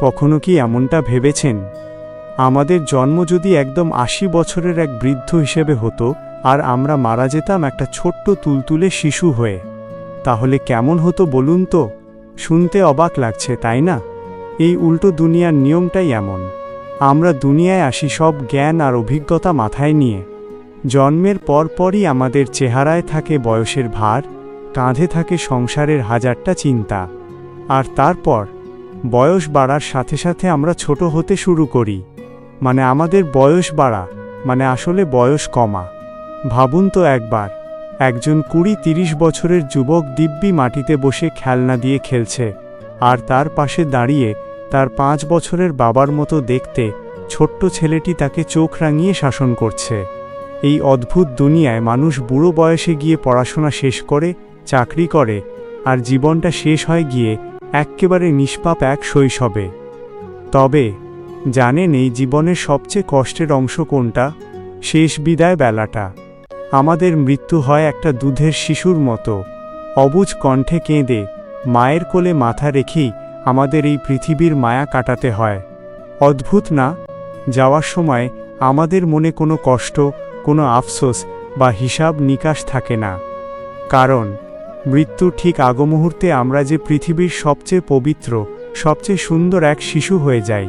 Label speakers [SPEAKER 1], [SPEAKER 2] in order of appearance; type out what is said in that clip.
[SPEAKER 1] কখনো কি এমনটা ভেবেছেন আমাদের জন্ম যদি একদম ৮০ বছরের এক বৃদ্ধ হিসেবে হতো আর আমরা মারা যেতাম একটা ছোট্ট তুলতুলে শিশু হয়ে, তাহলে কেমন হতো বলুন তো? শুনতে অবাক লাগছে, তাই না? এই উল্টো দুনিয়ার নিয়মটাই এমন। আমরা দুনিয়ায় আসি সব জ্ঞান আর অভিজ্ঞতা মাথায় নিয়ে। জন্মের পরপরই আমাদের চেহারায় থাকে বয়সের ভার, কাঁধে থাকে সংসারের হাজারটা চিন্তা। আর তারপর বয়স বাড়ার সাথে সাথে আমরা ছোট হতে শুরু করি। মানে আমাদের বয়স বাড়া মানে আসলে বয়স কমা। ভাবুন তো একবার, একজন ২০-৩০ বছরের যুবক দিব্যি মাটিতে বসে খেলনা দিয়ে খেলছে, আর তার পাশে দাঁড়িয়ে তার ৫ বছরের বাবার মতো দেখতে ছোট্ট ছেলেটি তাকে চোখ রাঙিয়ে শাসন করছে। এই অদ্ভুত দুনিয়ায় মানুষ বুড়ো বয়সে গিয়ে পড়াশোনা শেষ করে, চাকরি করে, আর জীবনটা শেষ হয় গিয়ে এক্কেবারে নিষ্পাপ এক শৈশবে। তবে জানেন এই জীবনের সবচেয়ে কষ্টের অংশ কোনটা? শেষ বিদায় বেলাটা। আমাদের মৃত্যু হয় একটা দুধের শিশুর মতো, অবুঝ কণ্ঠে কেঁদে মায়ের কোলে মাথা রেখেই আমাদের এই পৃথিবীর মায়া কাটাতে হয়। অদ্ভুত না? যাওয়ার সময় আমাদের মনে কোনো কষ্ট, কোনো আফসোস বা হিসাব নিকাশ থাকে না। কারণ মৃত্যুর ঠিক আগমুহূর্তে আমরা যে পৃথিবীর সবচেয়ে পবিত্র, সবচেয়ে সুন্দর এক শিশু হয়ে যাই।